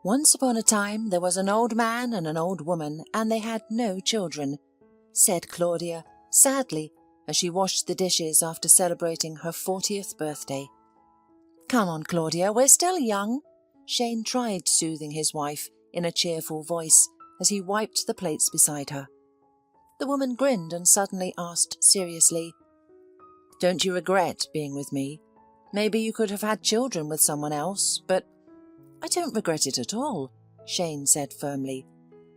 Once upon a time there was an old man and an old woman, and they had no children, said Claudia sadly as she washed the dishes after celebrating her 40th birthday. Come on, Claudia, we're still young. Shane tried soothing his wife in a cheerful voice as he wiped the plates beside her. The woman grinned and suddenly asked seriously, Don't you regret being with me? Maybe you could have had children with someone else, but I don't regret it at all, Shane said firmly.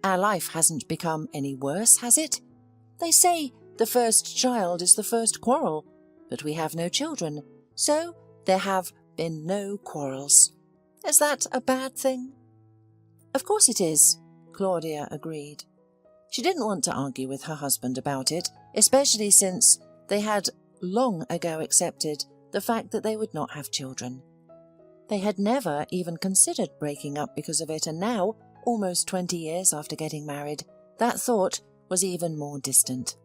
Our life hasn't become any worse, has it? They say the first child is the first quarrel, but we have no children, so there have been no quarrels. Is that a bad thing? Of course it is, Claudia agreed. She didn't want to argue with her husband about it, especially since they had long ago accepted the fact that they would not have children. They had never even considered breaking up because of it, and now, almost 20 years after getting married, that thought was even more distant.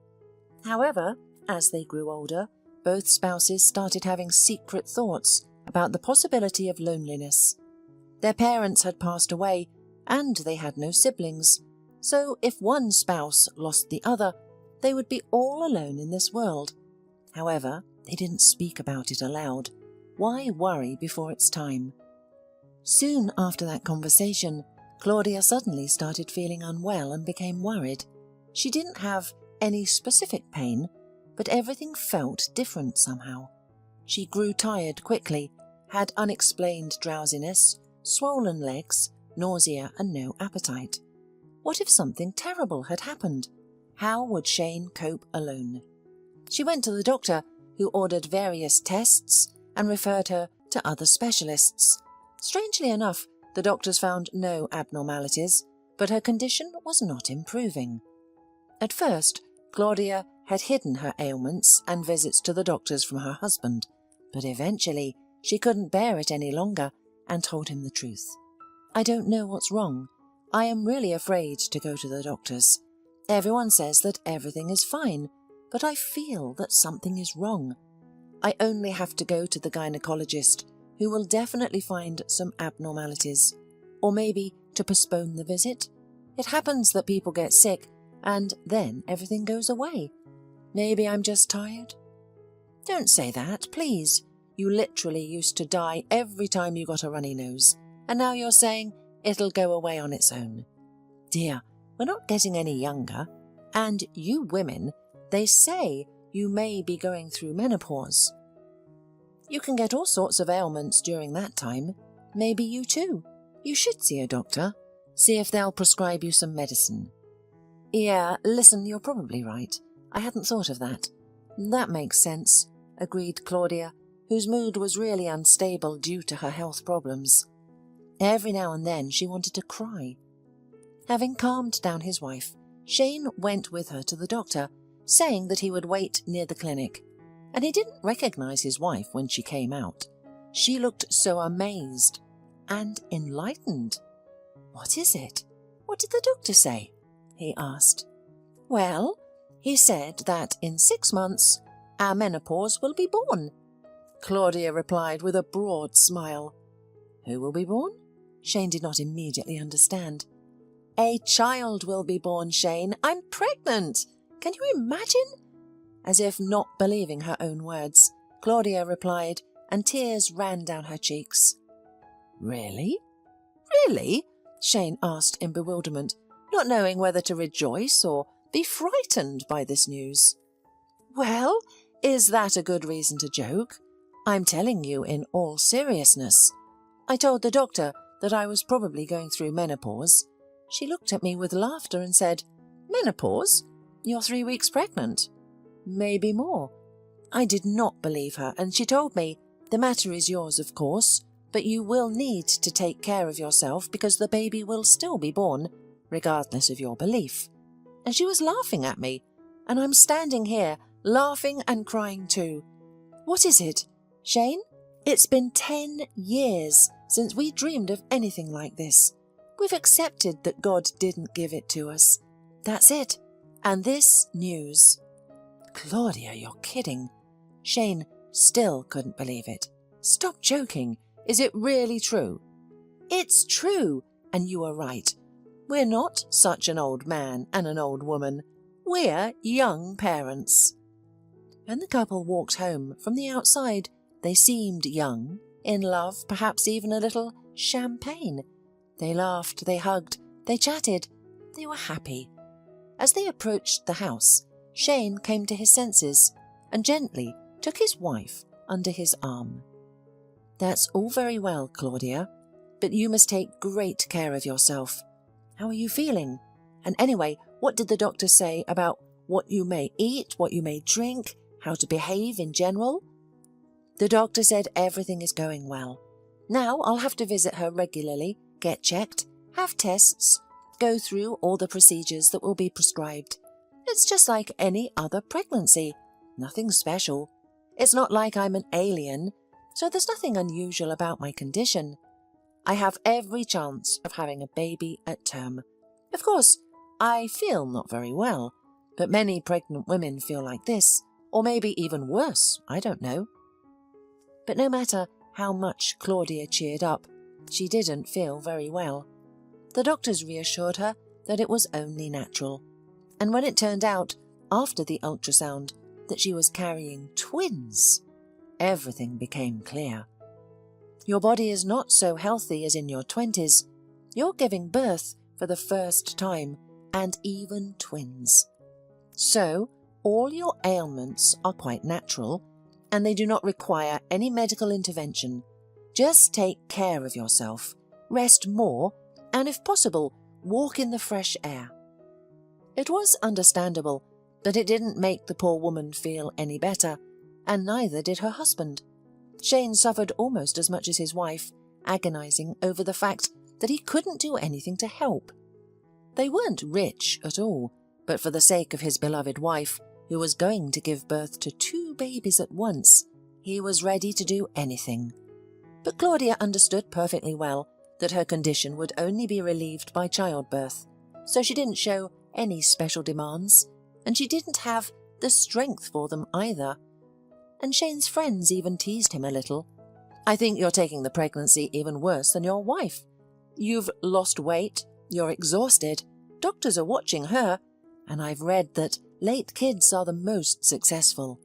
However, as they grew older, both spouses started having secret thoughts about the possibility of loneliness. Their parents had passed away, and they had no siblings, so if one spouse lost the other, they would be all alone in this world. However, they didn't speak about it aloud. Why worry before it's time? Soon after that conversation, Claudia suddenly started feeling unwell and became worried. She didn't have any specific pain, but everything felt different somehow. She grew tired quickly, had unexplained drowsiness, swollen legs, nausea, and no appetite. What if something terrible had happened? How would Shane cope alone? She went to the doctor, who ordered various tests and referred her to other specialists. Strangely enough, the doctors found no abnormalities, but her condition was not improving. At first, Claudia had hidden her ailments and visits to the doctors from her husband, but eventually she couldn't bear it any longer and told him the truth. I don't know what's wrong. I am really afraid to go to the doctors. Everyone says that everything is fine, but I feel that something is wrong. I only have to go to the gynecologist, who will definitely find some abnormalities, or maybe to postpone the visit. It happens that people get sick, and then everything goes away. Maybe I'm just tired. Don't say that, please. You literally used to die every time you got a runny nose, and now you're saying it'll go away on its own. Dear, we're not getting any younger, and you women, they say you may be going through menopause. You can get all sorts of ailments during that time. Maybe you too. You should see a doctor. See if they'll prescribe you some medicine. Yeah, listen, you're probably right. I hadn't thought of that. That makes sense, agreed Claudia, whose mood was really unstable due to her health problems. Every now and then she wanted to cry. Having calmed down his wife, Shane went with her to the doctor, saying that he would wait near the clinic. And he didn't recognize his wife when she came out. She looked so amazed and enlightened. What is it? What did the doctor say? He asked. Well, he said that in 6 months our menopause will be born. Claudia replied with a broad smile. Who will be born? Shane did not immediately understand. A child will be born, Shane. I'm pregnant. Can you imagine? As if not believing her own words, Claudia replied, and tears ran down her cheeks. Really? Really? Shane asked in bewilderment, not knowing whether to rejoice or be frightened by this news. Well, is that a good reason to joke? I'm telling you in all seriousness. I told the doctor that I was probably going through menopause. She looked at me with laughter and said, Menopause? You're 3 weeks pregnant. Maybe more. I did not believe her, and she told me, the matter is yours, of course, but you will need to take care of yourself because the baby will still be born, regardless of your belief. And she was laughing at me, and I'm standing here, laughing and crying too. What is it, Shane? It's been 10 years since we dreamed of anything like this. We've accepted that God didn't give it to us. That's it. And this news. Claudia, you're kidding. Shane still couldn't believe it. Stop joking. Is it really true? It's true, and you are right. We're not such an old man and an old woman. We're young parents." When the couple walked home from the outside, they seemed young, in love, perhaps even a little champagne. They laughed, they hugged, they chatted, they were happy. As they approached the house, Shane came to his senses and gently took his wife under his arm. "That's all very well, Claudia, but you must take great care of yourself. How are you feeling? And anyway, what did the doctor say about what you may eat, what you may drink, how to behave in general?" "The doctor said everything is going well. Now I'll have to visit her regularly, get checked, have tests, go through all the procedures that will be prescribed. It's just like any other pregnancy. Nothing special. It's not like I'm an alien, so there's nothing unusual about my condition. I have every chance of having a baby at term. Of course, I feel not very well, but many pregnant women feel like this, or maybe even worse, I don't know." But no matter how much Claudia cheered up, she didn't feel very well. The doctors reassured her that it was only natural, and when it turned out, after the ultrasound, that she was carrying twins, everything became clear. Your body is not so healthy as in your 20s. You're giving birth for the first time, and even twins. So, all your ailments are quite natural, and they do not require any medical intervention. Just take care of yourself, rest more, and if possible, walk in the fresh air. It was understandable, but it didn't make the poor woman feel any better, and neither did her husband. Shane suffered almost as much as his wife, agonizing over the fact that he couldn't do anything to help. They weren't rich at all, but for the sake of his beloved wife, who was going to give birth to 2 babies at once, he was ready to do anything. But Claudia understood perfectly well that her condition would only be relieved by childbirth, so she didn't show any special demands, and she didn't have the strength for them either. And Shane's friends even teased him a little. "I think you're taking the pregnancy even worse than your wife. You've lost weight, you're exhausted, doctors are watching her, and I've read that late kids are the most successful."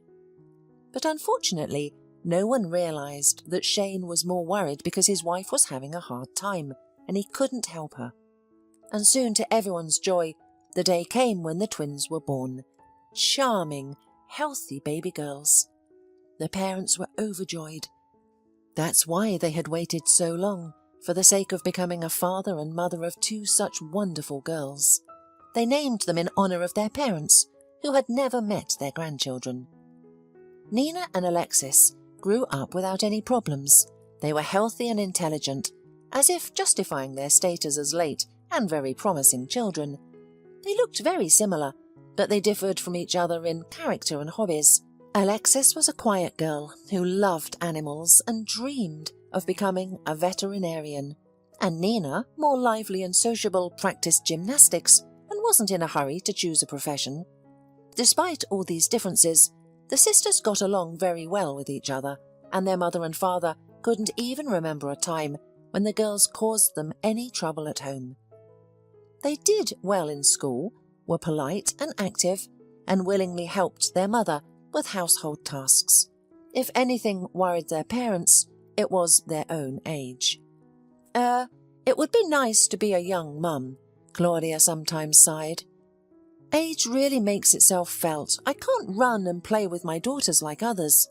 But unfortunately, no one realized that Shane was more worried because his wife was having a hard time, and he couldn't help her. And soon, to everyone's joy, the day came when the twins were born. Charming, healthy baby girls. The parents were overjoyed. That's why they had waited so long, for the sake of becoming a father and mother of 2 such wonderful girls. They named them in honor of their parents, who had never met their grandchildren. Nina and Alexis grew up without any problems. They were healthy and intelligent, as if justifying their status as late and very promising children. They looked very similar, but they differed from each other in character and hobbies. Alexis was a quiet girl who loved animals and dreamed of becoming a veterinarian, and Nina, more lively and sociable, practiced gymnastics and wasn't in a hurry to choose a profession. Despite all these differences, the sisters got along very well with each other, and their mother and father couldn't even remember a time when the girls caused them any trouble at home. They did well in school, were polite and active, and willingly helped their mother with household tasks. If anything worried their parents, it was their own age. It would be nice to be a young mum," Claudia sometimes sighed. "Age really makes itself felt. I can't run and play with my daughters like others,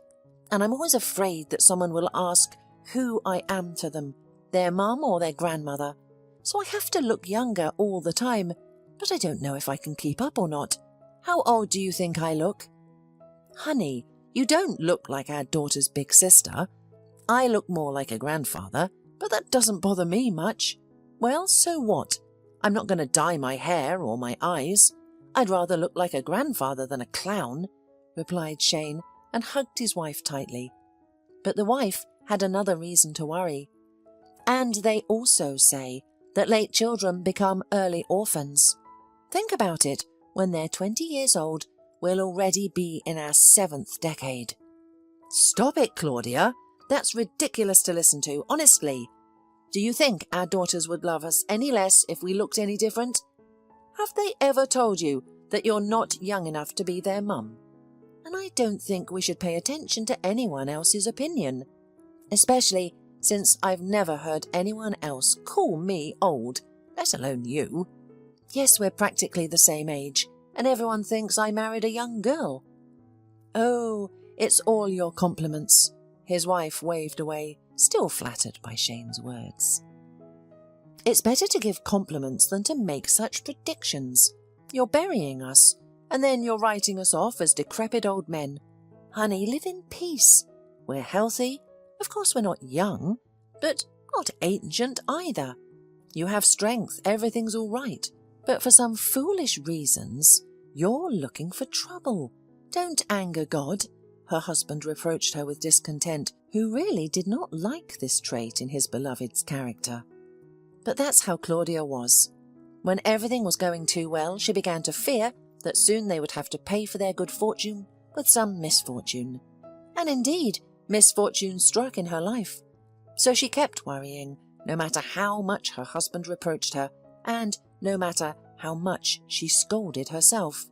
and I'm always afraid that someone will ask who I am to them, their mum or their grandmother, so I have to look younger all the time, but I don't know if I can keep up or not. How old do you think I look?" "Honey, you don't look like our daughter's big sister. I look more like a grandfather, but that doesn't bother me much." "Well, so what? I'm not going to dye my hair or my eyes. I'd rather look like a grandfather than a clown," replied Shane, and hugged his wife tightly. But the wife had another reason to worry. "And they also say that late children become early orphans. Think about it, when they're 20 years old, we'll already be in our 7th decade." "Stop it, Claudia. That's ridiculous to listen to, honestly." Do you think our daughters would love us any less if we looked any different? Have they ever told you that you're not young enough to be their mum? And I don't think we should pay attention to anyone else's opinion, especially since I've never heard anyone else call me old, let alone you. Yes, we're practically the same age, and everyone thinks I married a young girl." "Oh, it's all your compliments," his wife waved away, still flattered by Shane's words. "It's better to give compliments than to make such predictions. You're burying us, and then you're writing us off as decrepit old men. Honey, live in peace. We're healthy. Of course we're not young, but not ancient either. You have strength, everything's all right. But for some foolish reasons, you're looking for trouble. Don't anger God," her husband reproached her with discontent, who really did not like this trait in his beloved's character. But that's how Claudia was. When everything was going too well, she began to fear that soon they would have to pay for their good fortune with some misfortune. And indeed, misfortune struck in her life. So she kept worrying, no matter how much her husband reproached her, and no matter how much she scolded herself.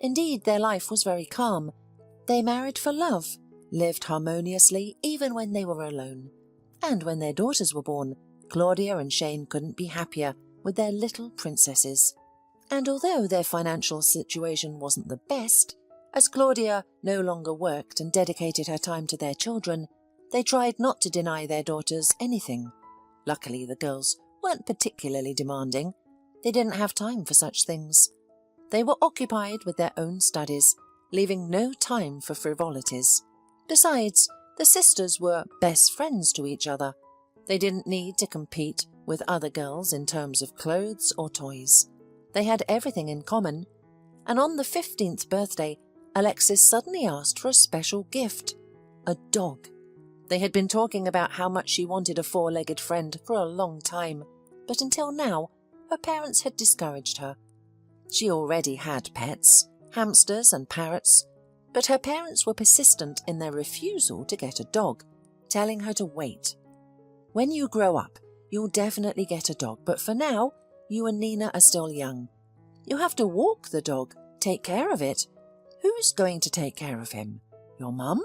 Indeed, their life was very calm. They married for love, lived harmoniously even when they were alone. And when their daughters were born, Claudia and Shane couldn't be happier with their little princesses. And although their financial situation wasn't the best, as Claudia no longer worked and dedicated her time to their children, they tried not to deny their daughters anything. Luckily, the girls weren't particularly demanding. They didn't have time for such things. They were occupied with their own studies, leaving no time for frivolities. Besides, the sisters were best friends to each other. They didn't need to compete with other girls in terms of clothes or toys. They had everything in common. And on the 15th birthday, Alexis suddenly asked for a special gift, a dog. They had been talking about how much she wanted a four-legged friend for a long time, but until now, her parents had discouraged her. She already had pets, hamsters and parrots, but her parents were persistent in their refusal to get a dog, telling her to wait. "When you grow up, you'll definitely get a dog, but for now, you and Nina are still young. You have to walk the dog, take care of it. Who's going to take care of him? Your mum?"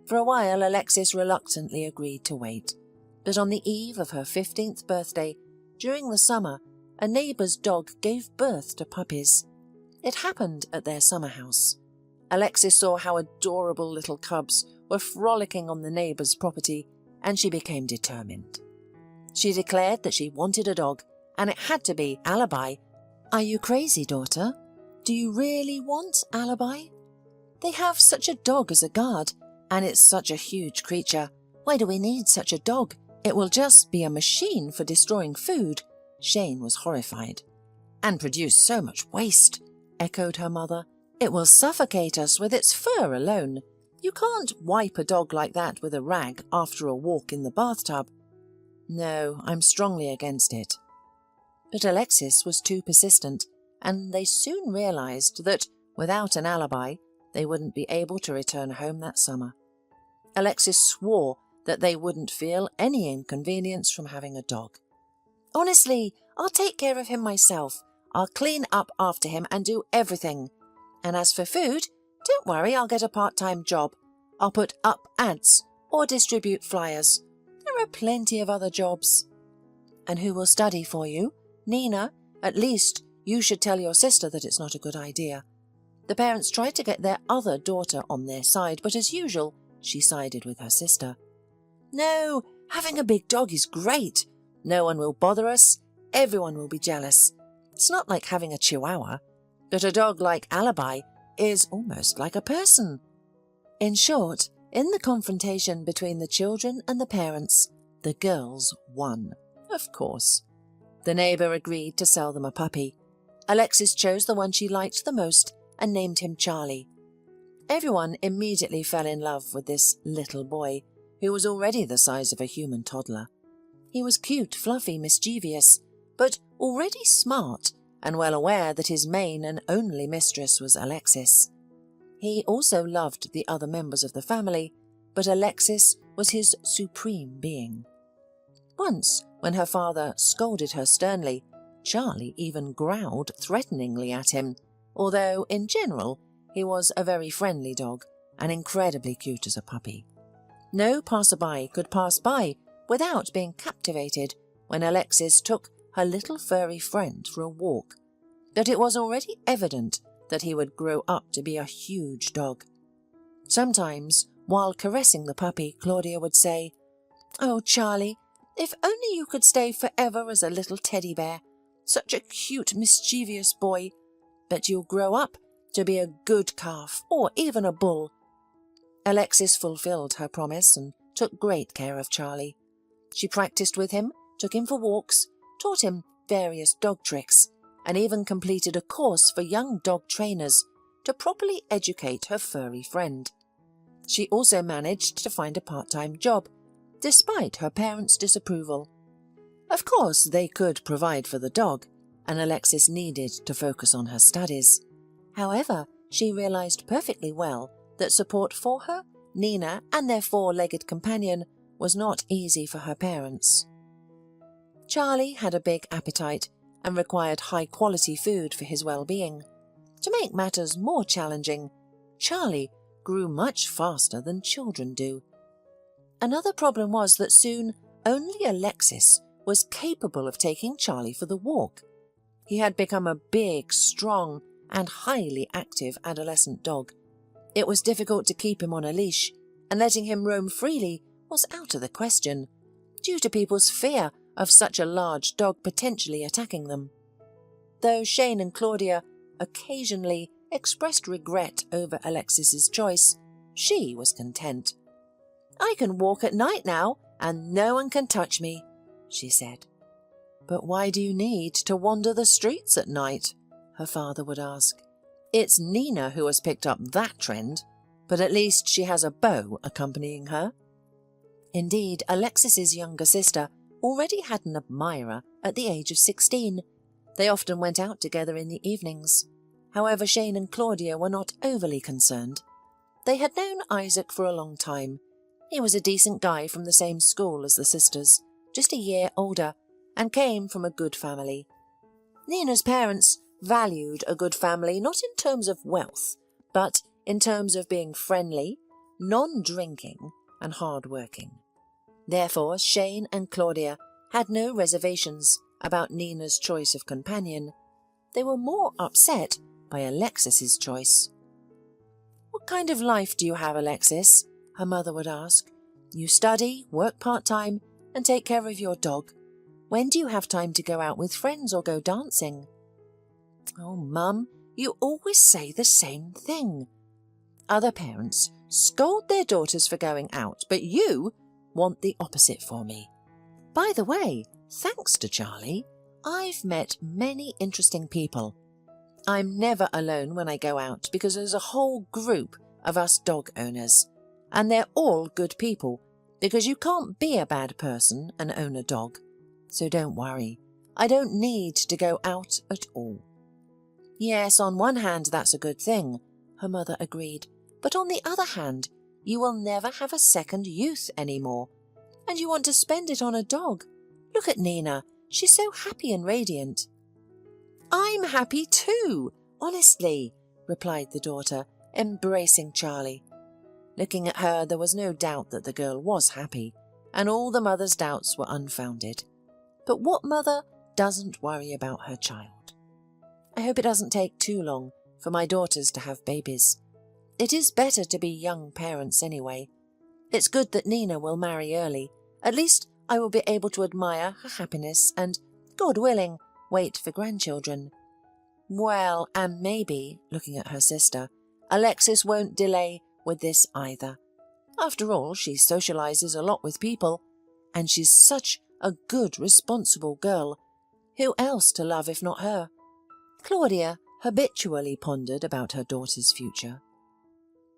For a while, Alexis reluctantly agreed to wait, but on the eve of her 15th birthday, during the summer, a neighbour's dog gave birth to puppies. It happened at their summer house. Alexis saw how adorable little cubs were frolicking on the neighbour's property, and she became determined. She declared that she wanted a dog, and it had to be Alibi. "Are you crazy, daughter? Do you really want Alibi? They have such a dog as a guard, and it's such a huge creature. Why do we need such a dog? It will just be a machine for destroying food." Shane was horrified. "And produce so much waste," echoed her mother. "It will suffocate us with its fur alone. You can't wipe a dog like that with a rag after a walk in the bathtub." "No, I'm strongly against it." But Alexis was too persistent, and they soon realized that, without an alibi, they wouldn't be able to return home that summer. Alexis swore that they wouldn't feel any inconvenience from having a dog. "Honestly, I'll take care of him myself. I'll clean up after him and do everything. And as for food, don't worry, I'll get a part-time job. I'll put up ads or distribute flyers. There are plenty of other jobs." "And who will study for you? Nina? At least you should tell your sister that it's not a good idea." The parents tried to get their other daughter on their side, but as usual, she sided with her sister. "No, having a big dog is great. No one will bother us. Everyone will be jealous. It's not like having a chihuahua, but a dog like Alibi is almost like a person." In short, in the confrontation between the children and the parents, the girls won, of course. The neighbour agreed to sell them a puppy. Alexis chose the one she liked the most and named him Charlie. Everyone immediately fell in love with this little boy, who was already the size of a human toddler. He was cute, fluffy, mischievous, but already smart and well aware that his main and only mistress was Alexis. He also loved the other members of the family, but Alexis was his supreme being. Once, when her father scolded her sternly, Charlie even growled threateningly at him, although in general he was a very friendly dog and incredibly cute as a puppy. No passerby could pass by without being captivated when Alexis took her little furry friend for a walk, but it was already evident that he would grow up to be a huge dog. Sometimes, while caressing the puppy, Claudia would say, "Oh, Charlie, if only you could stay forever as a little teddy bear. Such a cute, mischievous boy. But you'll grow up to be a good calf or even a bull." Alexis fulfilled her promise and took great care of Charlie. She practiced with him, took him for walks, taught him various dog tricks, and even completed a course for young dog trainers to properly educate her furry friend. She also managed to find a part-time job, despite her parents' disapproval. Of course, they could provide for the dog, and Alexis needed to focus on her studies. However, she realized perfectly well that support for her, Nina, and their four-legged companion was not easy for her parents. Charlie had a big appetite and required high-quality food for his well-being. To make matters more challenging, Charlie grew much faster than children do. Another problem was that soon only Alexis was capable of taking Charlie for the walk. He had become a big, strong, and highly active adolescent dog. It was difficult to keep him on a leash, and letting him roam freely was out of the question, due to people's fear of such a large dog potentially attacking them. Though Shane and Claudia occasionally expressed regret over Alexis's choice, she was content. "I can walk at night now, and no one can touch me," she said. "But why do you need to wander the streets at night?" her father would ask. "It's Nina who has picked up that trend, but at least she has a beau accompanying her." Indeed, Alexis's younger sister already had an admirer at the age of 16. They often went out together in the evenings. However, Shane and Claudia were not overly concerned. They had known Isaac for a long time. He was a decent guy from the same school as the sisters, just a year older, and came from a good family. Nina's parents valued a good family not in terms of wealth, but in terms of being friendly, non-drinking, and hard-working. Therefore, Shane and Claudia had no reservations about Nina's choice of companion. They were more upset by Alexis's choice. "What kind of life do you have, Alexis?" her mother would ask. "You study, work part-time, and take care of your dog. When do you have time to go out with friends or go dancing?" "Oh, Mum, you always say the same thing. Other parents scold their daughters for going out, but you want the opposite for me. By the way, thanks to Charlie, I've met many interesting people. I'm never alone when I go out because there's a whole group of us dog owners, and they're all good people because you can't be a bad person and own a dog. So don't worry, I don't need to go out at all." "Yes, on one hand that's a good thing," her mother agreed, "but on the other hand, you will never have a second youth anymore, and you want to spend it on a dog. Look at Nina, she's so happy and radiant." "I'm happy too, honestly," replied the daughter, embracing Charlie. Looking at her, there was no doubt that the girl was happy, and all the mother's doubts were unfounded. But what mother doesn't worry about her child? "I hope it doesn't take too long for my daughters to have babies. It is better to be young parents anyway. It's good that Nina will marry early. At least I will be able to admire her happiness and, God willing, wait for grandchildren. Well, and maybe," looking at her sister, "Alexis won't delay with this either. After all, she socializes a lot with people, and she's such a good, responsible girl. Who else to love if not her?" Claudia habitually pondered about her daughter's future.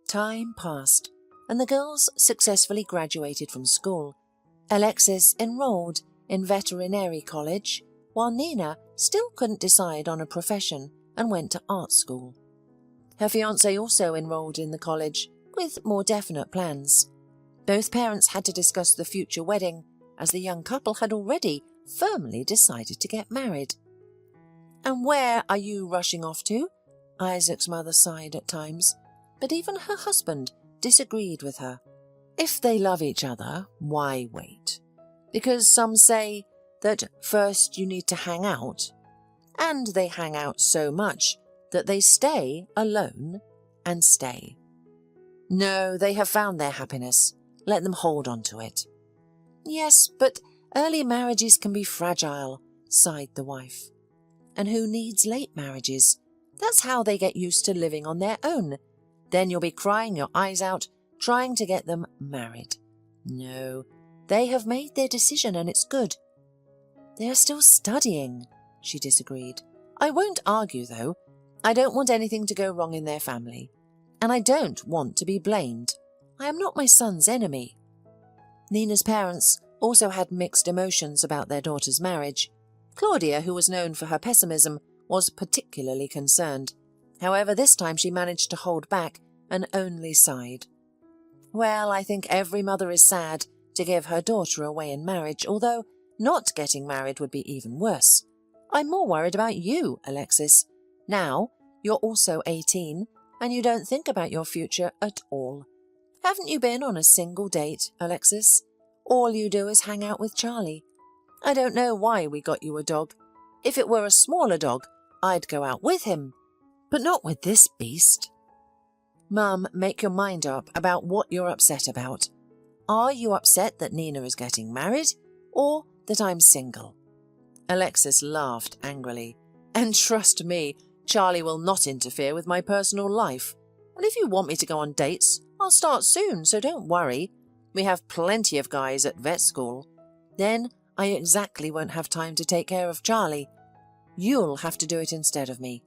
Time passed, and the girls successfully graduated from school. Alexis enrolled in veterinary college, while Nina still couldn't decide on a profession and went to art school. Her fiancé also enrolled in the college, with more definite plans. Both parents had to discuss the future wedding as the young couple had already firmly decided to get married. "And where are you rushing off to?" Isaac's mother sighed at times, but even her husband disagreed with her. If they love each other, why wait? Because some say that first you need to hang out, and they hang out so much that they stay alone and stay. No, they have found their happiness. Let them hold on to it. "Yes, but early marriages can be fragile," sighed the wife. "And who needs late marriages? That's how they get used to living on their own. Then you'll be crying your eyes out trying to get them married. No, they have made their decision and it's good." "They are still studying," she disagreed. "I won't argue, though. I don't want anything to go wrong in their family. And I don't want to be blamed. I am not my son's enemy." Nina's parents also had mixed emotions about their daughter's marriage. Claudia, who was known for her pessimism, was particularly concerned. However, this time she managed to hold back and only sighed. "Well, I think every mother is sad to give her daughter away in marriage, although not getting married would be even worse. I'm more worried about you, Alexis. Now, you're also 18, and you don't think about your future at all. Haven't you been on a single date, Alexis? All you do is hang out with Charlie. I don't know why we got you a dog. If it were a smaller dog, I'd go out with him, but not with this beast." "Mum, make your mind up about what you're upset about. Are you upset that Nina is getting married, or that I'm single?" Alexis laughed angrily. "And trust me, Charlie will not interfere with my personal life. And if you want me to go on dates, I'll start soon, so don't worry. We have plenty of guys at vet school. Then I exactly won't have time to take care of Charlie. You'll have to do it instead of me."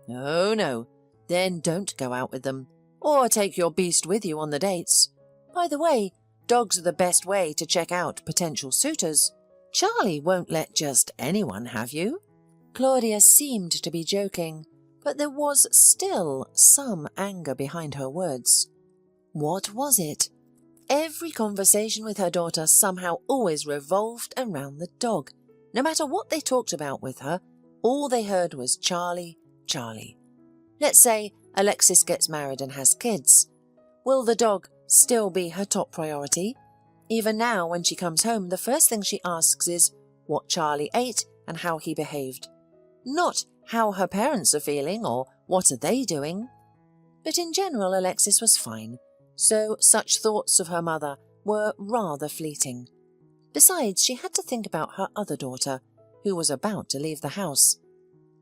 "Oh, no. Then don't go out with them, or take your beast with you on the dates. By the way, dogs are the best way to check out potential suitors. Charlie won't let just anyone have you." Claudia seemed to be joking, but there was still some anger behind her words. What was it? Every conversation with her daughter somehow always revolved around the dog. No matter what they talked about with her, all they heard was Charlie, Charlie. Let's say Alexis gets married and has kids. Will the dog still be her top priority? Even now, when she comes home, the first thing she asks is what Charlie ate and how he behaved. Not how her parents are feeling or what are they doing. But in general, Alexis was fine, so such thoughts of her mother were rather fleeting. Besides, she had to think about her other daughter, who was about to leave the house.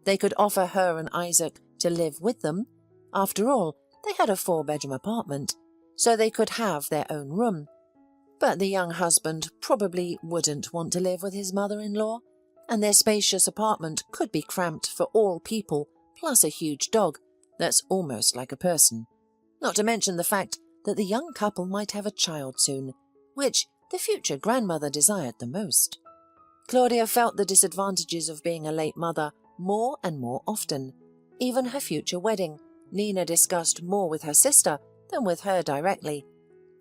They could offer her and Isaac to live with them. After all, they had a 4-bedroom apartment, so they could have their own room. But the young husband probably wouldn't want to live with his mother-in-law, and their spacious apartment could be cramped for all people, plus a huge dog that's almost like a person. Not to mention the fact that the young couple might have a child soon, which the future grandmother desired the most. Claudia felt the disadvantages of being a late mother more and more often. Even her future wedding, Nina discussed more with her sister than with her directly.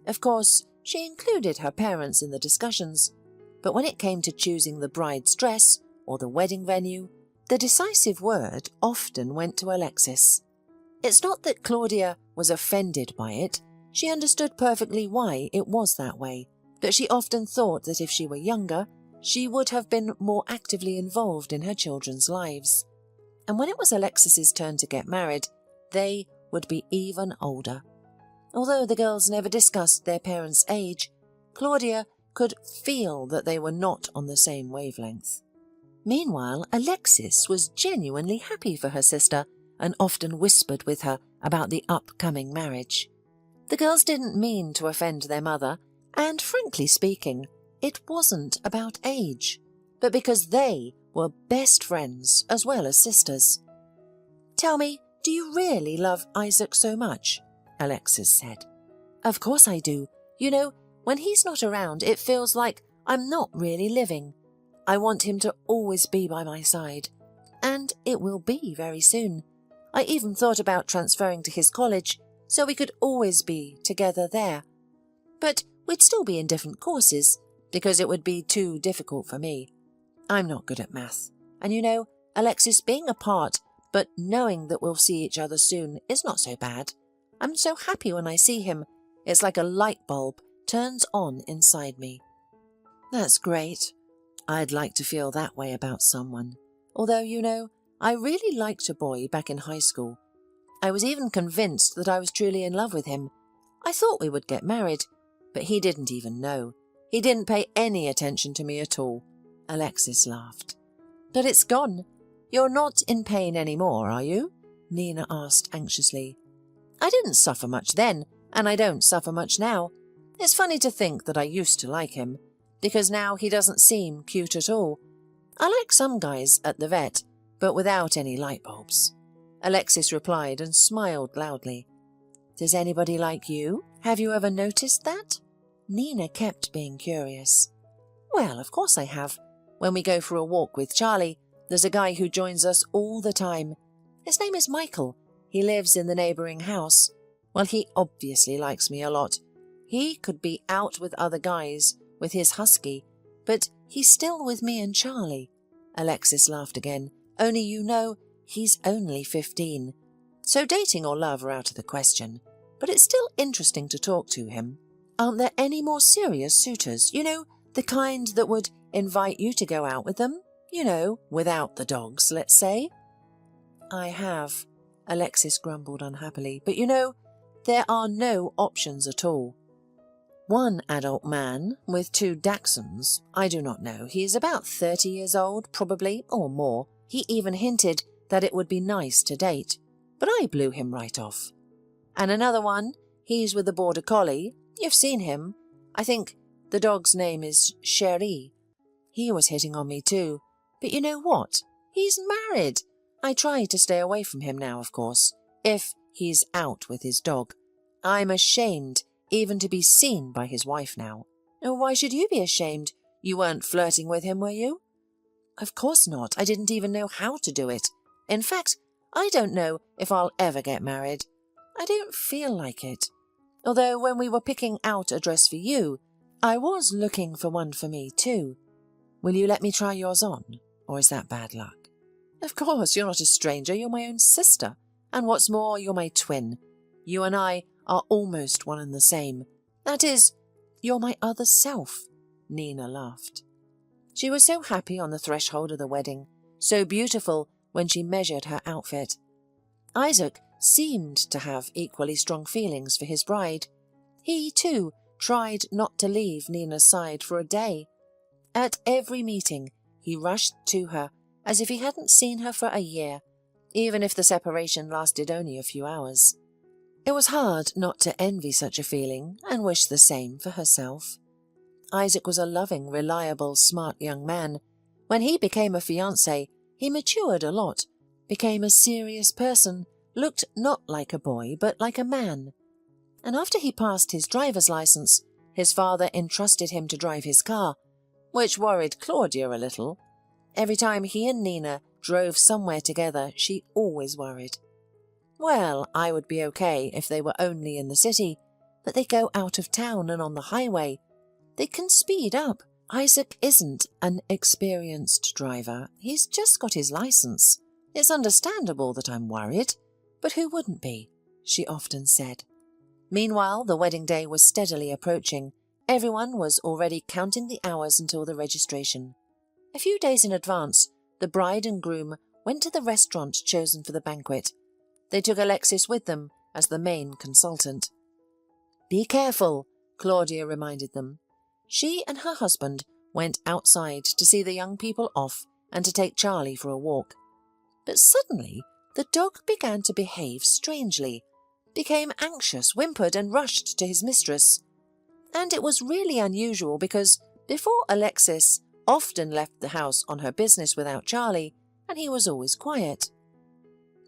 Of course, she included her parents in the discussions, but when it came to choosing the bride's dress or the wedding venue, the decisive word often went to Alexis. It's not that Claudia was offended by it. She understood perfectly why it was that way, but she often thought that if she were younger, she would have been more actively involved in her children's lives. And when it was Alexis's turn to get married, they would be even older. Although the girls never discussed their parents' age, Claudia could feel that they were not on the same wavelength. Meanwhile, Alexis was genuinely happy for her sister and often whispered with her about the upcoming marriage. The girls didn't mean to offend their mother, and frankly speaking, it wasn't about age, but because they were best friends as well as sisters. "Tell me, do you really love Isaac so much?" Alexis said. "Of course I do. You know, when he's not around, it feels like I'm not really living. I want him to always be by my side, and it will be very soon. I even thought about transferring to his college so we could always be together there. But we'd still be in different courses, because it would be too difficult for me. I'm not good at math. And you know, Alexis, being apart, but knowing that we'll see each other soon is not so bad. I'm so happy when I see him. It's like a light bulb turns on inside me. That's great. I'd like to feel that way about someone. Although, you know, I really liked a boy back in high school. I was even convinced that I was truly in love with him. I thought we would get married, but he didn't even know. He didn't pay any attention to me at all. Alexis laughed. But it's gone. You're not in pain anymore, are you? Nina asked anxiously. I didn't suffer much then, and I don't suffer much now. It's funny to think that I used to like him, because now he doesn't seem cute at all. I like some guys at the vet, but without any light bulbs. Alexis replied and smiled loudly. Does anybody like you? Have you ever noticed that? Nina kept being curious. Well, of course I have. When we go for a walk with Charlie, there's a guy who joins us all the time. His name is Michael. He lives in the neighbouring house. Well, he obviously likes me a lot. He could be out with other guys, with his husky, but he's still with me and Charlie. Alexis laughed again. Only you know, he's only 15. So dating or love are out of the question. But it's still interesting to talk to him. Aren't there any more serious suitors? You know, the kind that would invite you to go out with them? You know, without the dogs, let's say. I have, Alexis grumbled unhappily. But you know, there are no options at all. One adult man with 2 dachshunds, I do not know. He is about 30 years old, probably, or more. He even hinted that it would be nice to date, but I blew him right off. And another one, he's with a border collie. You've seen him. I think the dog's name is Cherie. He was hitting on me too. But you know what? He's married. I try to stay away from him now, of course, if he's out with his dog. I'm ashamed even to be seen by his wife now. Oh, why should you be ashamed? You weren't flirting with him, were you? Of course not. I didn't even know how to do it. In fact, I don't know if I'll ever get married. I don't feel like it. Although when we were picking out a dress for you, I was looking for one for me too. Will you let me try yours on? Or is that bad luck? Of course, you're not a stranger. You're my own sister. And what's more, you're my twin. You and I are almost one and the same. That is, you're my other self. Nina laughed. She was so happy on the threshold of the wedding, so beautiful when she measured her outfit. Isaac seemed to have equally strong feelings for his bride. He, too, tried not to leave Nina's side for a day. At every meeting, he rushed to her as if he hadn't seen her for a year, even if the separation lasted only a few hours. It was hard not to envy such a feeling and wish the same for herself. Isaac was a loving, reliable, smart young man. When he became a fiancé, he matured a lot, became a serious person, looked not like a boy but like a man. And after he passed his driver's license, his father entrusted him to drive his car, which worried Claudia a little. Every time he and Nina drove somewhere together, she always worried. Well, I would be okay if they were only in the city, but they go out of town and on the highway. They can speed up. Isaac isn't an experienced driver. He's just got his license. It's understandable that I'm worried, but who wouldn't be? She often said. Meanwhile, the wedding day was steadily approaching. Everyone was already counting the hours until the registration. A few days in advance, the bride and groom went to the restaurant chosen for the banquet. They took Alexis with them as the main consultant. Be careful, Claudia reminded them. She and her husband went outside to see the young people off and to take Charlie for a walk. But suddenly, the dog began to behave strangely, became anxious, whimpered and rushed to his mistress. And it was really unusual because before Alexis often left the house on her business without Charlie, and he was always quiet.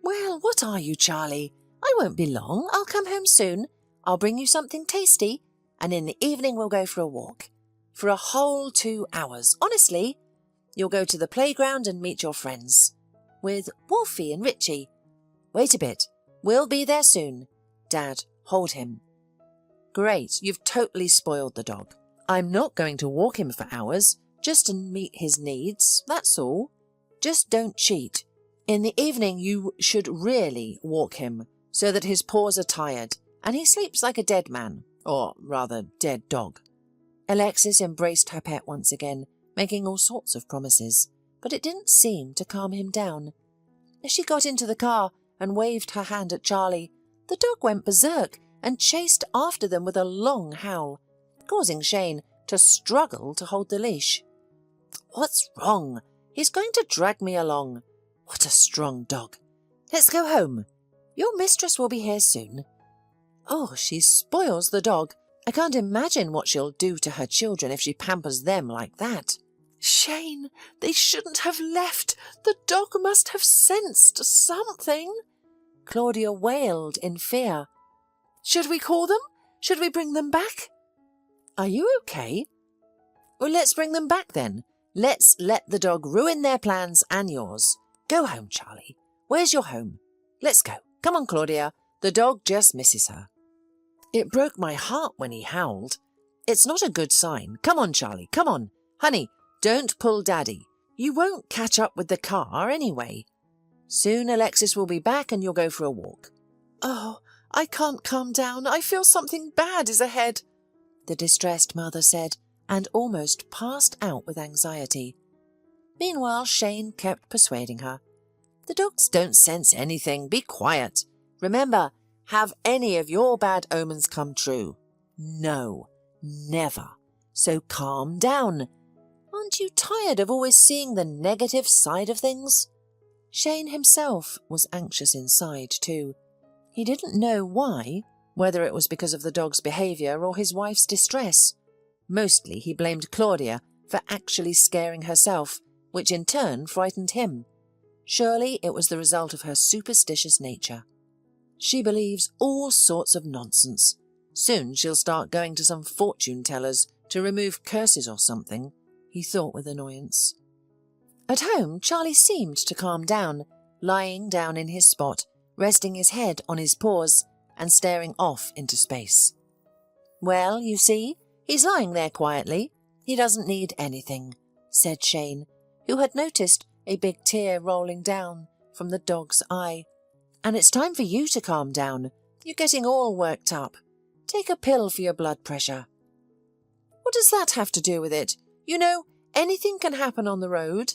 Well, what are you, Charlie? I won't be long. I'll come home soon. I'll bring you something tasty, and in the evening we'll go for a walk. For a whole 2 hours. Honestly, you'll go to the playground and meet your friends. With Wolfie and Richie. Wait a bit. We'll be there soon. Dad, hold him. Great, you've totally spoiled the dog. I'm not going to walk him for hours, just to meet his needs, that's all. Just don't cheat. In the evening you should really walk him, so that his paws are tired, and he sleeps like a dead man, or rather dead dog. Alexis embraced her pet once again, making all sorts of promises, but it didn't seem to calm him down. As she got into the car and waved her hand at Charlie, the dog went berserk and chased after them with a long howl, causing Shane to struggle to hold the leash. "What's wrong? He's going to drag me along. What a strong dog. Let's go home. Your mistress will be here soon." Oh, she spoils the dog. I can't imagine what she'll do to her children if she pampers them like that. "Shane, they shouldn't have left. The dog must have sensed something," Claudia wailed in fear. "Should we call them? Should we bring them back?" "Are you okay?" "Well, let's bring them back then. Let's let the dog ruin their plans and yours. Go home, Charlie. Where's your home? Let's go. Come on, Claudia. The dog just misses her." It broke my heart when he howled. It's not a good sign. Come on, Charlie. Come on. Honey, don't pull Daddy. You won't catch up with the car anyway. Soon Alexis will be back and you'll go for a walk. "Oh, I can't calm down. I feel something bad is ahead," the distressed mother said, and almost passed out with anxiety. Meanwhile, Shane kept persuading her. "The dogs don't sense anything. Be quiet. Remember, have any of your bad omens come true? No, never. So calm down. Aren't you tired of always seeing the negative side of things?" Shane himself was anxious inside too. He didn't know why, whether it was because of the dog's behaviour or his wife's distress. Mostly he blamed Claudia for actually scaring herself, which in turn frightened him. Surely it was the result of her superstitious nature. She believes all sorts of nonsense. Soon she'll start going to some fortune-tellers to remove curses or something, he thought with annoyance. At home, Charlie seemed to calm down, lying down in his spot, resting his head on his paws and staring off into space. "Well, you see, he's lying there quietly. He doesn't need anything," said Shane, who had noticed a big tear rolling down from the dog's eye. "And it's time for you to calm down. You're getting all worked up. Take a pill for your blood pressure." "What does that have to do with it? You know, anything can happen on the road."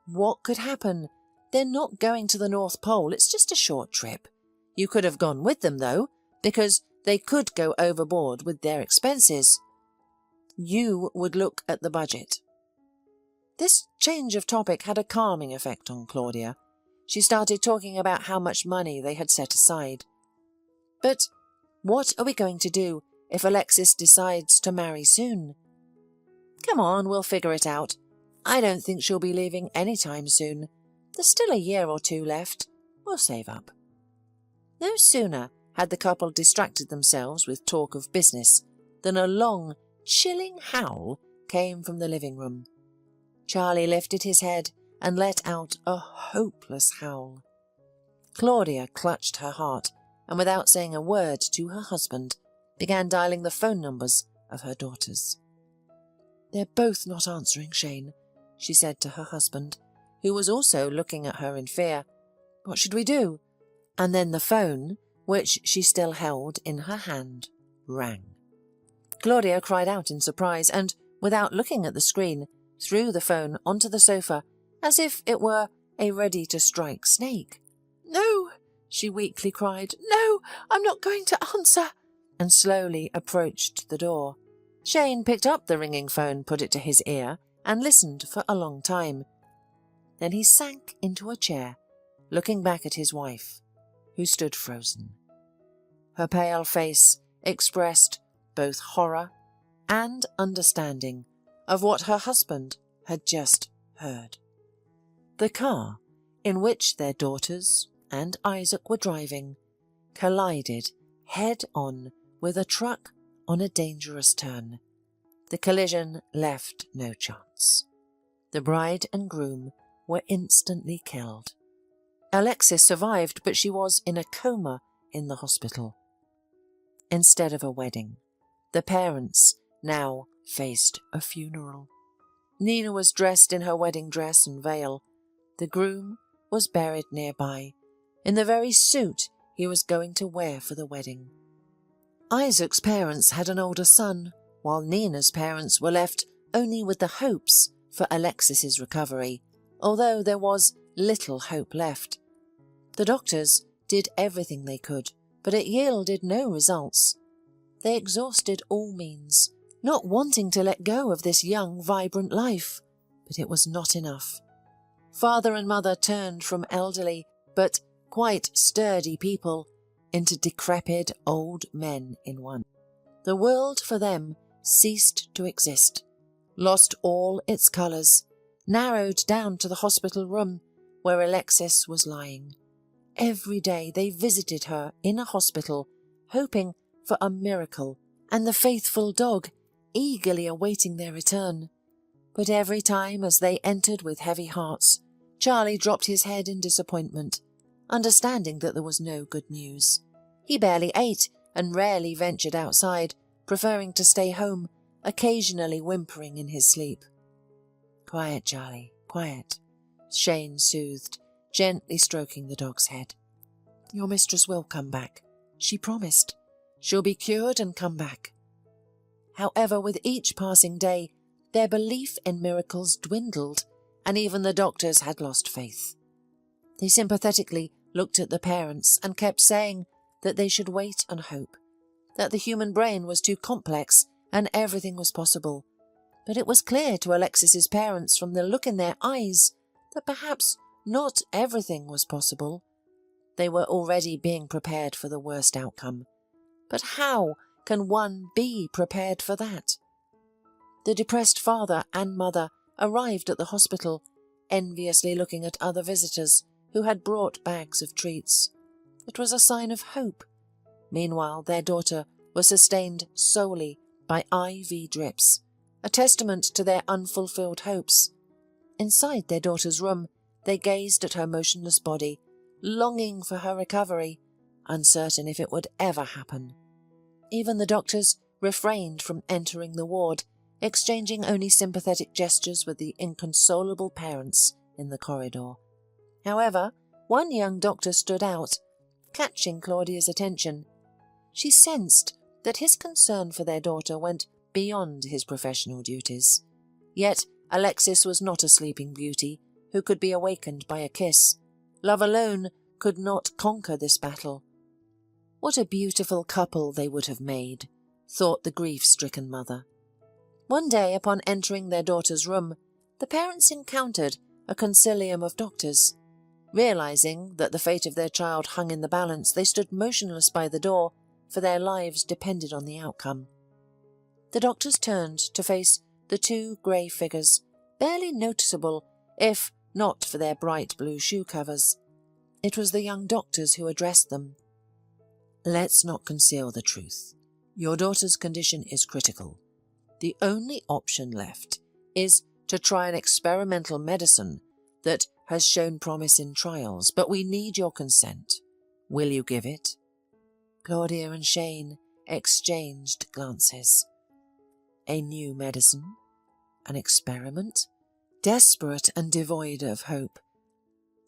"What could happen? They're not going to the North Pole. It's just a short trip. You could have gone with them, though, because they could go overboard with their expenses. You would look at the budget." This change of topic had a calming effect on Claudia. She started talking about how much money they had set aside. "But what are we going to do if Alexis decides to marry soon?" "Come on, we'll figure it out. I don't think she'll be leaving any time soon. There's still a year or two left. We'll save up." No sooner had the couple distracted themselves with talk of business than a long, chilling howl came from the living room. Charlie lifted his head and let out a hopeless howl. Claudia clutched her heart and, without saying a word to her husband, began dialing the phone numbers of her daughters. "They're both not answering, Shane," she said to her husband, who was also looking at her in fear. "What should we do?" And then the phone, which she still held in her hand, rang. Claudia cried out in surprise and, without looking at the screen, threw the phone onto the sofa as if it were a ready-to-strike snake. "No," she weakly cried. "No, I'm not going to answer," and slowly approached the door. Shane picked up the ringing phone, put it to his ear, and listened for a long time. Then he sank into a chair, looking back at his wife, who stood frozen. Her pale face expressed both horror and understanding of what her husband had just heard. The car, in which their daughters and Isaac were driving, collided head-on with a truck on a dangerous turn. The collision left no chance. The bride and groom were instantly killed. Alexis survived, but she was in a coma in the hospital. Instead of a wedding, the parents now faced a funeral. Nina was dressed in her wedding dress and veil. The groom was buried nearby, in the very suit he was going to wear for the wedding. Isaac's parents had an older son, while Nina's parents were left only with the hopes for Alexis's recovery, although there was little hope left. The doctors did everything they could, but it yielded no results. They exhausted all means, not wanting to let go of this young, vibrant life, but it was not enough. Father and mother turned from elderly, but quite sturdy people into decrepit old men in one. The world for them ceased to exist, lost all its colours, narrowed down to the hospital room where Alexis was lying. Every day they visited her in a hospital, hoping for a miracle, and the faithful dog eagerly awaiting their return. But every time as they entered with heavy hearts, Charlie dropped his head in disappointment, understanding that there was no good news. He barely ate and rarely ventured outside, preferring to stay home, occasionally whimpering in his sleep. "Quiet, Charlie, quiet," Shane soothed, gently stroking the dog's head. "Your mistress will come back. She promised. She'll be cured and come back." However, with each passing day, their belief in miracles dwindled, and even the doctors had lost faith. They sympathetically looked at the parents and kept saying that they should wait and hope, that the human brain was too complex and everything was possible. But it was clear to Alexis's parents from the look in their eyes that perhaps not everything was possible. They were already being prepared for the worst outcome. But how can one be prepared for that? The depressed father and mother arrived at the hospital, enviously looking at other visitors who had brought bags of treats. It was a sign of hope. Meanwhile, their daughter was sustained solely by IV drips, a testament to their unfulfilled hopes. Inside their daughter's room, they gazed at her motionless body, longing for her recovery, uncertain if it would ever happen. Even the doctors refrained from entering the ward, exchanging only sympathetic gestures with the inconsolable parents in the corridor. However, one young doctor stood out, catching Claudia's attention. She sensed that his concern for their daughter went beyond his professional duties. Yet Alexis was not a sleeping beauty who could be awakened by a kiss. Love alone could not conquer this battle. What a beautiful couple they would have made, thought the grief-stricken mother. One day, upon entering their daughter's room, the parents encountered a consilium of doctors. Realizing that the fate of their child hung in the balance, they stood motionless by the door, for their lives depended on the outcome. The doctors turned to face the two grey figures, barely noticeable, if not for their bright blue shoe covers. It was the young doctors who addressed them. "Let's not conceal the truth. Your daughter's condition is critical. The only option left is to try an experimental medicine that has shown promise in trials, but we need your consent. Will you give it?" Claudia and Shane exchanged glances. A new medicine? An experiment? Desperate and devoid of hope.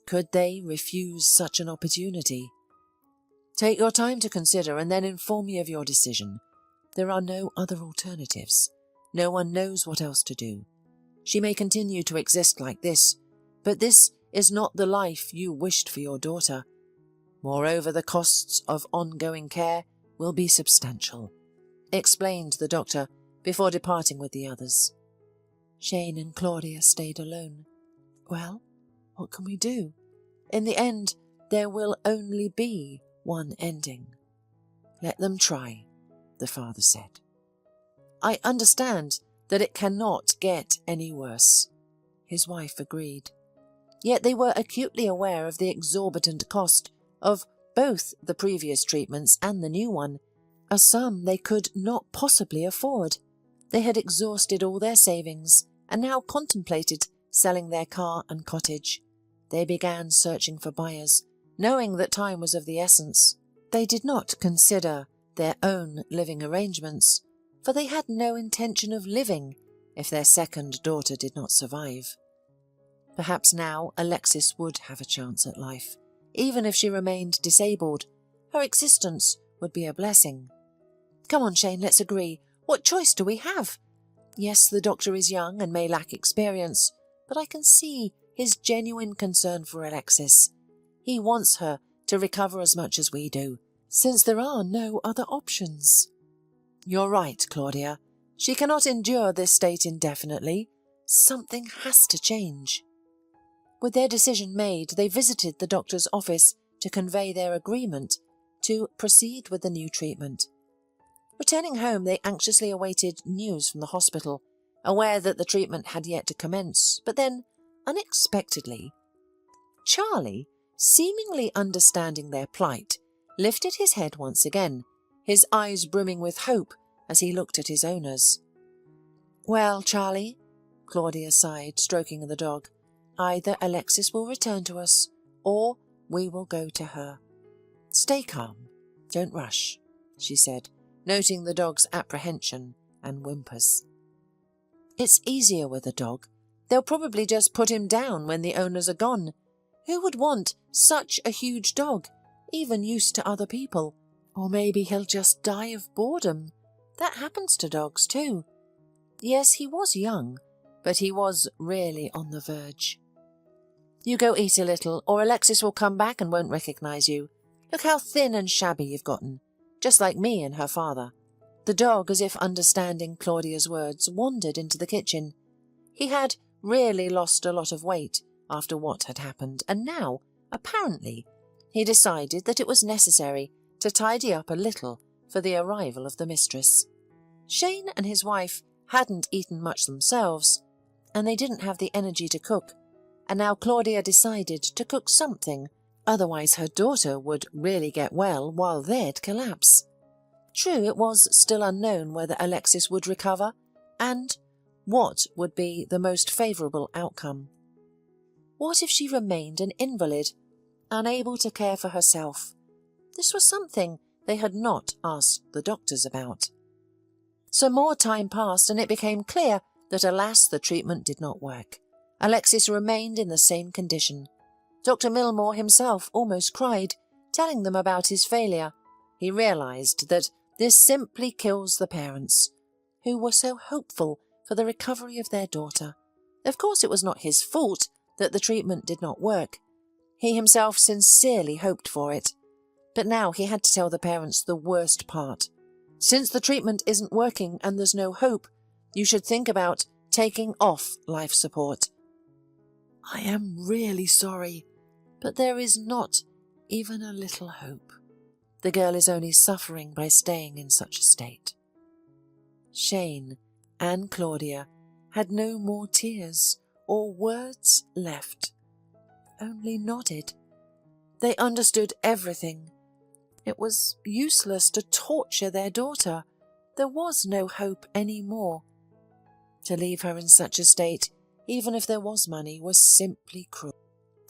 Could they refuse such an opportunity? "Take your time to consider and then inform me of your decision. There are no other alternatives. No one knows what else to do. She may continue to exist like this, but this is not the life you wished for your daughter. Moreover, the costs of ongoing care will be substantial," explained the doctor before departing with the others. Shane and Claudia stayed alone. Well, what can we do? In the end, there will only be one ending. "Let them try," the father said. "I understand that it cannot get any worse," his wife agreed. Yet they were acutely aware of the exorbitant cost of both the previous treatments and the new one, a sum they could not possibly afford. They had exhausted all their savings and now contemplated selling their car and cottage. They began searching for buyers, knowing that time was of the essence. They did not consider their own living arrangements. for they had no intention of living if their second daughter did not survive. Perhaps now Alexis would have a chance at life. Even if she remained disabled, her existence would be a blessing. Come on, Shane, let's agree. What choice do we have? Yes, the doctor is young and may lack experience, but I can see his genuine concern for Alexis. He wants her to recover as much as we do, since there are no other options. You're right, Claudia. She cannot endure this state indefinitely. Something has to change. With their decision made, they visited the doctor's office to convey their agreement to proceed with the new treatment. Returning home, they anxiously awaited news from the hospital, aware that the treatment had yet to commence. But then, unexpectedly, Charlie, seemingly understanding their plight, lifted his head once again, his eyes brimming with hope as he looked at his owners. Well, Charlie, Claudia sighed, stroking the dog, either Alexis will return to us, or we will go to her. Stay calm, don't rush, she said, noting the dog's apprehension and whimpers. It's easier with a dog. They'll probably just put him down when the owners are gone. Who would want such a huge dog, even used to other people? Or maybe he'll just die of boredom. That happens to dogs too. Yes, he was young, but he was really on the verge. You go eat a little, or Alexis will come back and won't recognise you. Look how thin and shabby you've gotten, just like me and her father. The dog, as if understanding Claudia's words, wandered into the kitchen. He had really lost a lot of weight after what had happened, and now, apparently, he decided that it was necessary to tidy up a little for the arrival of the mistress. Shane and his wife hadn't eaten much themselves, and they didn't have the energy to cook, and now Claudia decided to cook something, otherwise her daughter would really get well while they'd collapse. True, it was still unknown whether Alexis would recover, and what would be the most favourable outcome. What if she remained an invalid, unable to care for herself? This was something they had not asked the doctors about. So more time passed, and it became clear that, alas, the treatment did not work. Alexis remained in the same condition. Dr. Milmore himself almost cried, telling them about his failure. He realised that this simply kills the parents, who were so hopeful for the recovery of their daughter. Of course, it was not his fault that the treatment did not work. He himself sincerely hoped for it. But now he had to tell the parents the worst part. Since the treatment isn't working and there's no hope, you should think about taking off life support. I am really sorry, but there is not even a little hope. The girl is only suffering by staying in such a state. Shane and Claudia had no more tears or words left, only nodded. They understood everything. It was useless to torture their daughter. There was no hope any more. To leave her in such a state, even if there was money, was simply cruel.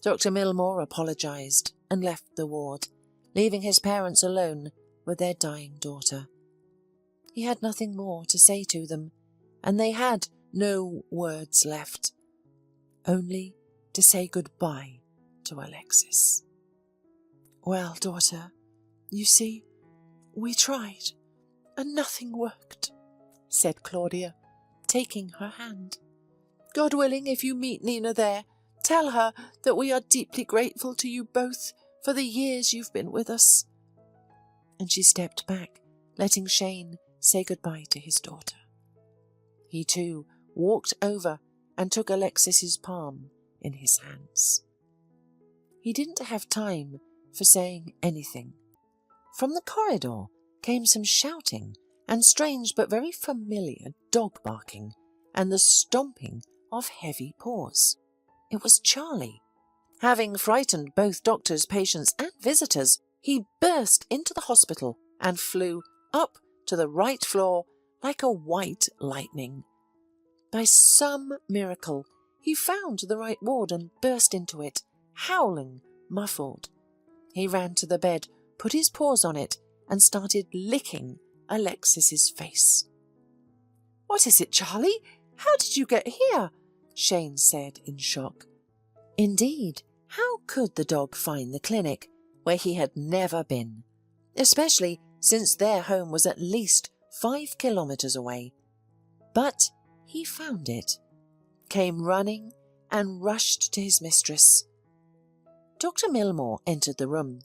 Dr. Milmore apologised and left the ward, leaving his parents alone with their dying daughter. He had nothing more to say to them, and they had no words left, only to say goodbye to Alexis. Well, daughter, you see, we tried, and nothing worked, said Claudia, taking her hand. God willing, if you meet Nina there, tell her that we are deeply grateful to you both for the years you've been with us. And she stepped back, letting Shane say goodbye to his daughter. He too walked over and took Alexis's palm in his hands. He didn't have time for saying anything. From the corridor came some shouting and strange but very familiar dog barking and the stomping of heavy paws. It was Charlie. Having frightened both doctors, patients and visitors, he burst into the hospital and flew up to the right floor like a white lightning. By some miracle, he found the right ward and burst into it, howling, muffled. He ran to the bed, put his paws on it, and started licking Alexis's face. "What is it, Charlie? How did you get here?" Shane said in shock. Indeed, how could the dog find the clinic where he had never been, especially since their home was at least 5 kilometers away? But he found it, came running and rushed to his mistress. Dr. Milmore entered the room.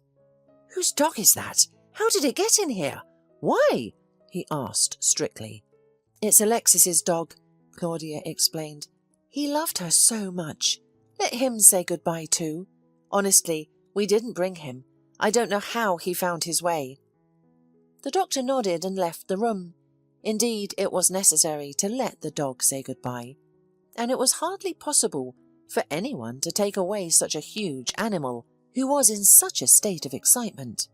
"Whose dog is that? How did it get in here? Why?" he asked strictly. "It's Alexis's dog," Claudia explained. "He loved her so much. Let him say goodbye too. Honestly, we didn't bring him. I don't know how he found his way." The doctor nodded and left the room. Indeed, it was necessary to let the dog say goodbye, and it was hardly possible for anyone to take away such a huge animal who was in such a state of excitement.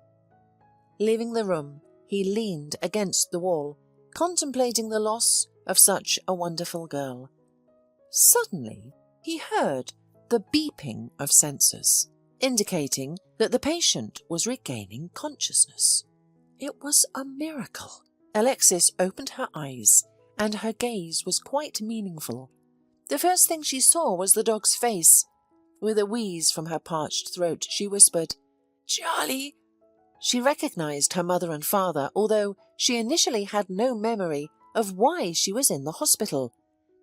Leaving the room, he leaned against the wall, contemplating the loss of such a wonderful girl. Suddenly, he heard the beeping of sensors, indicating that the patient was regaining consciousness. It was a miracle. Alexis opened her eyes, and her gaze was quite meaningful. The first thing she saw was the dog's face. With a wheeze from her parched throat, she whispered, "Charlie." She recognized her mother and father, although she initially had no memory of why she was in the hospital.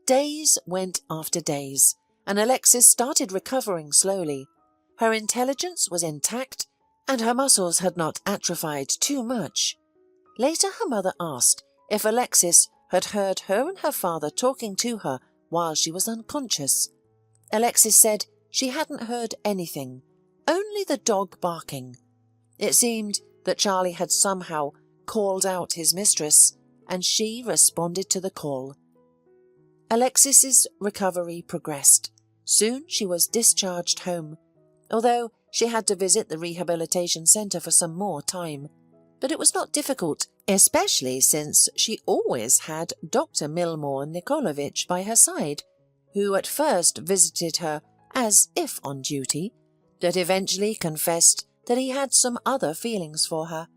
Days went after days, and Alexis started recovering slowly. Her intelligence was intact, and her muscles had not atrophied too much. Later her mother asked if Alexis had heard her and her father talking to her while she was unconscious. Alexis said she hadn't heard anything, only the dog barking. It seemed that Charlie had somehow called out his mistress, and she responded to the call. Alexis's recovery progressed. Soon she was discharged home, although she had to visit the rehabilitation centre for some more time. But it was not difficult, especially since she always had Dr. Milmore Nikolovich by her side, who at first visited her as if on duty, but eventually confessed that he had some other feelings for her.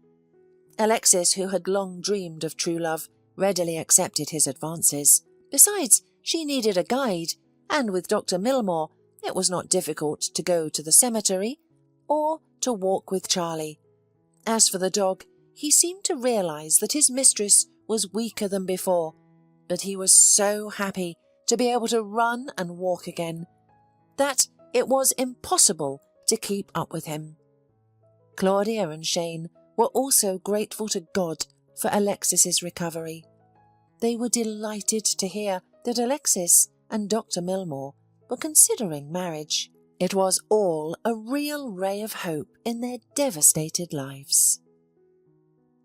Alexis, who had long dreamed of true love, readily accepted his advances. Besides, she needed a guide, and with Dr. Milmore, it was not difficult to go to the cemetery or to walk with Charlie. As for the dog, he seemed to realize that his mistress was weaker than before, but he was so happy to be able to run and walk again that it was impossible to keep up with him. Claudia and Shane were also grateful to God for Alexis's recovery. They were delighted to hear that Alexis and Dr. Milmore were considering marriage. It was all a real ray of hope in their devastated lives.